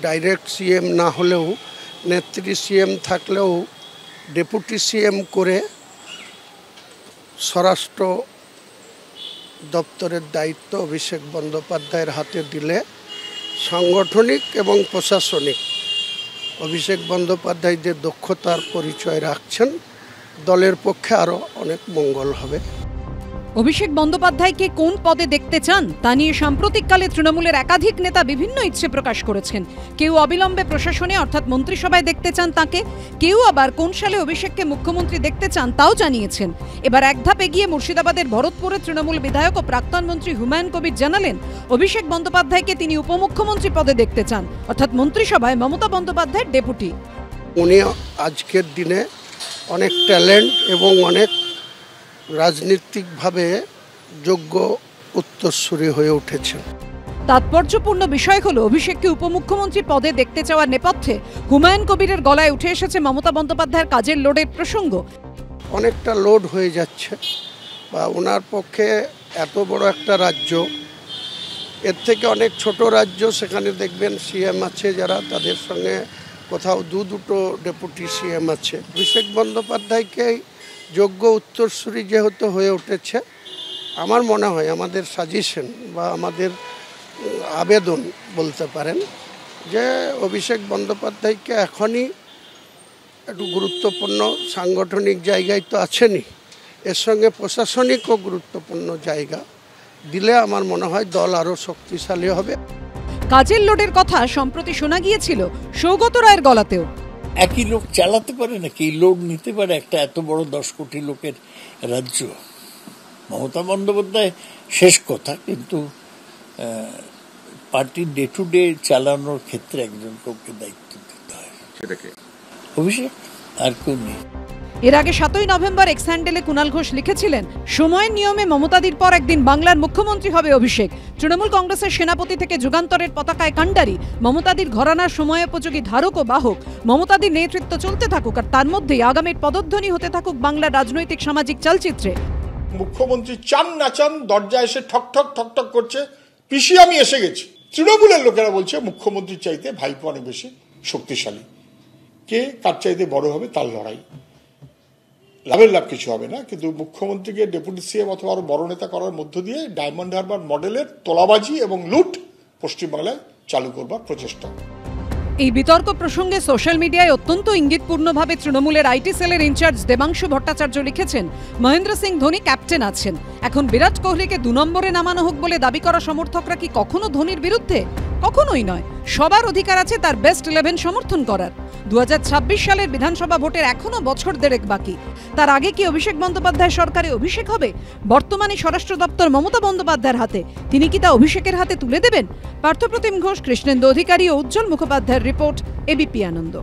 Direct CM না হলেও নেত্রী সিএম থাকলেও ডেপুটি সিএম করে স্বরাষ্ট্র দপ্তরের দায়িত্ব অভিষেক বন্দ্যোপাধ্যায়ের হাতে দিলে সাংগঠনিক এবং প্রশাসনিক অভিষেক বন্দ্যোপাধ্যায় যে দক্ষতার পরিচয় রাখছেন দলের পক্ষে আরও অনেক মঙ্গল হবে। অভিষেক বন্দ্যোপাধ্যায়কে কোন পদে দেখতে চান তা নিয়ে সাম্প্রতিককালে তৃণমূলের একাধিক নেতা বিভিন্ন ইচ্ছে প্রকাশ করেছেন। কেউ অবিলম্বে প্রশাসনে অর্থাৎ মন্ত্রিসভায় দেখতে চান তাকে, কেউ আবার কোন সালে অভিষেককে মুখ্যমন্ত্রী দেখতে চান তাও জানিয়েছেন। এবার এক ধাপ এগিয়ে মুর্শিদাবাদের ভরতপুরে তৃণমূল বিধায়ক ও প্রাক্তন মন্ত্রী হুমায়ুন কবির জানালেন অভিষেক বন্দ্যোপাধ্যায়কে তিনি উপমুখ্যমন্ত্রী পদে দেখতে চান, অর্থাৎ মন্ত্রিসভায় মমতা বন্দ্যোপাধ্যায়ের ডেপুটি। উনি আজকের দিনে অনেক ট্যালেন্ট এবং অনেক রাজনীতিকভাবে যোগ্য উত্তরসূরি হয়ে উঠেছেন। তাৎপর্যপূর্ণ বিষয় হলো অভিষেককে উপমুখ্যমন্ত্রী পদে দেখতে চাওয়ার নেপথ্যে হুমায়ুন কবিরের গলায় উঠে এসেছে মমতা বন্দ্যোপাধ্যায়ের কাজের লোডের প্রসঙ্গ। অনেকটা লোড হয়ে যাচ্ছে বা ওনার পক্ষে এত বড় একটা রাজ্য, এর থেকে অনেক ছোট রাজ্য, সেখানে দেখবেন সিএম আছে যারা, তাদের সঙ্গে কোথাও দুটো ডেপুটি সিএম আছে। অভিষেক বন্দ্যোপাধ্যায়কে যোগ্য উত্তরসূরি যেহেতু হয়ে উঠেছে, আমার মনে হয় আমাদের সাজেশন বা আমাদের আবেদন বলতে পারেন যে অভিষেক বন্দ্যোপাধ্যায়কে এখনই একটু গুরুত্বপূর্ণ সাংগঠনিক জায়গায় তো আছেনই, এর সঙ্গে প্রশাসনিকও গুরুত্বপূর্ণ জায়গা দিলে আমার মনে হয় দল আরও শক্তিশালী হবে। কাজের লোডের কথা সম্প্রতি শোনা গিয়েছিল সৌগত রায়ের গলাতেও। একই লোক চালাতে পারে নাকি লোড নিতে পারে একটা এত বড় 10 কোটি লোকের রাজ্য? মমতা বন্দ্যোপাধ্যায় শেষ কথা, কিন্তু পার্টির ডে টু ডে চালানোর ক্ষেত্রে একজন কাউকে দায়িত্ব দিতে হয়, সেটাকে অভিষেক আর কেউ নেই। এর আগে 7ই নভেম্বর এক্স হ্যান্ডেলে কুণাল ঘোষ লিখেছিলেন সময়ের নিয়মে মমতাদির পর একদিন বাংলার মুখ্যমন্ত্রী হবে অভিষেক। তৃণমূল কংগ্রেসের সেনাপতি থেকে যুগান্তরের পতাকায় কাণ্ডারি, মমতাদির ঘরানার সময়োপযোগী ধারক ও বাহক। মমতাদির নেতৃত্ব চলতে থাকুক আর তার মধ্যেই আগামীর পদধ্বনি হতে থাকুক বাংলার রাজনৈতিক সামাজিক চালচিত্রে। মুখ্যমন্ত্রী চান না চান দরজা এসে ঠক ঠক ঠক ঠক করছে, পিসি আমি এসে গেছি। তৃণমূলের লোকেরা বলছে মুখ্যমন্ত্রীর চাইতে ভাইপো অনেক বেশি শক্তিশালী, কে কার চাইতে বড় হবে তার লড়াই, লাভের লাভ কিছু হবে না। কিন্তু মুখ্যমন্ত্রীকে ডেপুটি সিএম অথবা আরো বড় নেতা করার মধ্য দিয়ে ডায়মন্ড হারবার মডেলের তোলাবাজি এবং লুট পশ্চিমবাংলায় চালু করবার প্রচেষ্টা। এই বিতর্ক প্রসঙ্গে সোশ্যাল মিডিয়ায় অত্যন্ত ইঙ্গিতপূর্ণভাবে তৃণমূলের আইটি সেলের ইনচার্জ দেবাংশু ভট্টাচার্য লিখেছেন মহেন্দ্র সিং ধোনি ক্যাপ্টেন আছেন, এখন বিরাট কোহলিকে 2 নম্বরে নামানো হোক বলে দাবি করা সমর্থকরা কি কখনো ধোনির বিরুদ্ধে? কখনোই নয়। সবার অধিকার আছে তার বেস্ট 11 সমর্থন করার। 2026 সালের বিধানসভা ভোটের এখনো বছর দেড়েক বাকি। তার আগে কি অভিষেক বন্দ্যোপাধ্যায় সরকারে অভিষেক হবে? বর্তমানে স্বরাষ্ট্র দপ্তর মমতা বন্দ্যোপাধ্যায়ের হাতে, তিনি কি তা অভিষেকের হাতে তুলে দেবেন? পার্থপ্রতিম ঘোষ, কৃষ্ণেন্দু অধিকারী ও উজ্জ্বল মুখোপাধ্যায়ের রিপোর্ট, এবিপি আনন্দ।